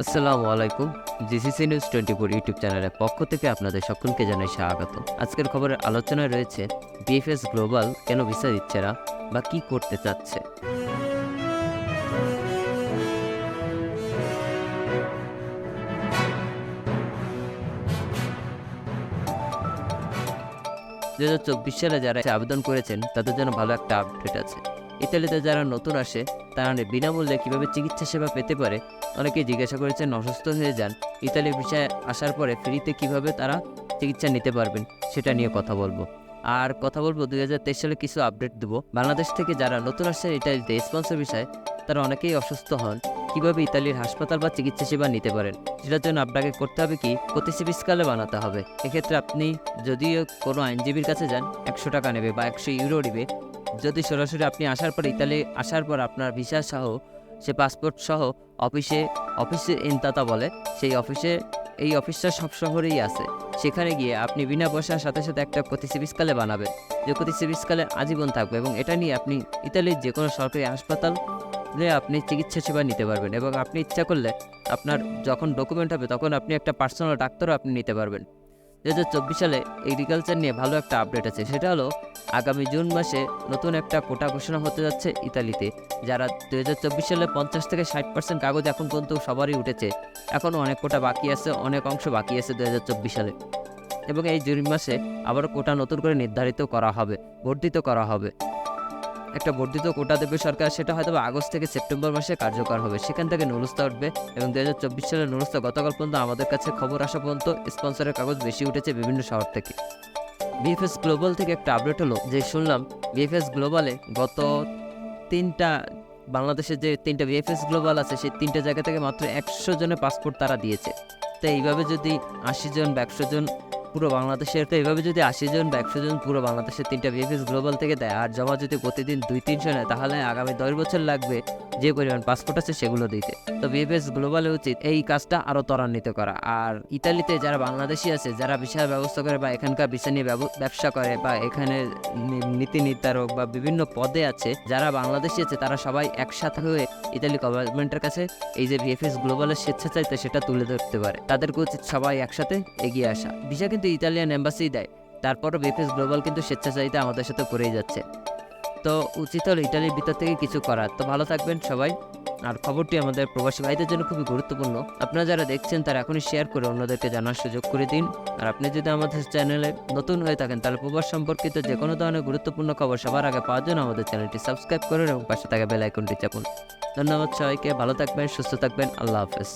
আসসালামু আলাইকুম। GCC news 24 YouTube চ্যানেলের পক্ষ থেকে আপনাদের সকলকে জানাই স্বাগত। আজকের খবরের আলোচনায় রয়েছে বিএফএস গ্লোবাল কেন ভিসা দিচ্ছে না বা কি করতে চাচ্ছে। 2024 সালে যারা আবেদন করেছেন তাদের জন্য ভালো একটা আপডেট আছে। ইতালিতে যারা নতুন আসে তারা বিনামূল্যে কীভাবে চিকিৎসা সেবা পেতে পারে। অনেকেই জিজ্ঞাসা করেছেন, অসুস্থ হয়ে যান, ইতালি ভিসায় আসার পরে ফ্রিতে কিভাবে তারা চিকিৎসা নিতে পারবেন সেটা নিয়ে কথা বলবো। আর কথা বলবো 2023 সালে কিছু আপডেট দেবো। বাংলাদেশ থেকে যারা নতুন আসছেন ইতালিতে স্পন্সর ভিসায় তারা অনেকেই অসুস্থ হন, কিভাবে ইতালির হাসপাতাল বা চিকিৎসা সেবা নিতে পারেন সেটার জন্য আপনাকে করতে হবে কি, প্রতিচিকিৎসালে বানাতে হবে। এক্ষেত্রে আপনি যদি কোনো আইনজীবীর কাছে যান 100 টাকা নেবে বা 100 ইউরো নেবে। যদি সরাসরি আপনি আসার পর ইতালি আসার পর আপনার ভিসা সহ সে পাসপোর্ট সহ অফিসে ইনতাতা বলে, সেই অফিসে এই অফিসটা সব শহরেই আছে। সেখানে গিয়ে আপনি বিনা পয়সার সাথে সাথে একটা প্রতিচিকিৎসালে বানাবেন, যে প্রতিচিকিৎসালে আজীবন থাকবে এবং এটা নিয়ে আপনি ইতালির যে কোনো সরকারি হাসপাতাল আপনি চিকিৎসা সেবা নিতে পারবেন। এবং আপনি ইচ্ছা করলে আপনার যখন ডকুমেন্ট হবে তখন আপনি একটা পার্সোনাল ডাক্তারও আপনি নিতে পারবেন। 2024 সালে এগ্রিকালচার নিয়ে ভালো একটা আপডেট আছে, সেটা হলো আগামী জুন মাসে নতুন একটা কোটা ঘোষণা হতে যাচ্ছে ইতালিতে। যারা 2024 সালে 50 থেকে 60% কাগজ এখন পর্যন্ত সবারই উঠেছে, এখনও অনেক কোটা বাকি আছে, অনেক অংশ বাকি আছে 2024 সালে। এবং এই জুন মাসে আবারও কোটা নতুন করে নির্ধারিত করা হবে, বর্ধিত করা হবে। একটা বর্ধিত কোটা দেবে সরকার, সেটা হয়তো আগস্ট থেকে সেপ্টেম্বর মাসে কার্যকর হবে। সেখান থেকে নুরুস্তা উঠবে এবং 2024 সালের নুরুস্তা গতকাল পর্যন্ত আমাদের কাছে খবর আসা পর্যন্ত স্পন্সরের কাগজ বেশি উঠেছে বিভিন্ন শহর থেকে। বিএফএস গ্লোবাল থেকে একটা আপডেট হলো যে শুনলাম বিএফএস গ্লোবালে গত তিনটা বাংলাদেশের যে 3টা বিএফএস গ্লোবাল আছে সেই 3টা জায়গা থেকে মাত্র 100 জনের পাসপোর্ট তারা দিয়েছে। তো এইভাবে যদি 80 জন বা 100 জন পুরো বাংলাদেশের, তো এইভাবে যদি 80 জন বা 100 জন পুরো বাংলাদেশের 3টা বিএফএস গ্লোবাল থেকে দেয় আর জমা যদি প্রতিদিন 2-300 নেয়, তাহলে আগামী 10 বছর লাগবে যে পরিমাণ পাসপোর্ট আছে সেগুলো দিতে। তো বিএফএস গ্লোবালে উচিত এই কাজটা আরও ত্বরান্বিত করা। আর ইতালিতে যারা বাংলাদেশি আছে, যারা ভিসার ব্যবস্থা করে বা এখানকার ভিসা নিয়ে ব্যবসা করে বা এখানে নীতি নির্ধারক বা বিভিন্ন পদে আছে, যারা বাংলাদেশি আছে তারা সবাই একসাথে হয়ে ইতালি গভর্নমেন্টের কাছে এই যে বিএফএস গ্লোবালের স্বেচ্ছাচারিতা সেটা তুলে ধরতে পারে। তাদেরকে উচিত সবাই একসাথে এগিয়ে আসা। ভিসা কিন্তু ইতালিয়ান এম্বাসি দেয়, তারপরও বিএফএস গ্লোবাল কিন্তু স্বেচ্ছাচারিতা আমাদের সাথে করেই যাচ্ছে। তো উচিত হলো ইটালির ভিতর থেকে কিছু করার। তো ভালো থাকবেন সবাই। আর খবরটি আমাদের প্রবাসী ভাইদের জন্য খুবই গুরুত্বপূর্ণ। আপনারা যারা দেখছেন তারা এখনই শেয়ার করে অন্যদেরকে জানার সুযোগ করে দিন। আর আপনি যদি আমাদের চ্যানেলে নতুন হয়ে থাকেন তাহলে প্রবাস সম্পর্কিত যে কোনো ধরনের গুরুত্বপূর্ণ খবর সবার আগে পাওয়ার জন্য আমাদের চ্যানেলটি সাবস্ক্রাইব করুন এবং পাশে থাকা বেল আইকনটি চাপুন। ধন্যবাদ সবাইকে, ভালো থাকবেন, সুস্থ থাকবেন, আল্লাহ হাফেজ।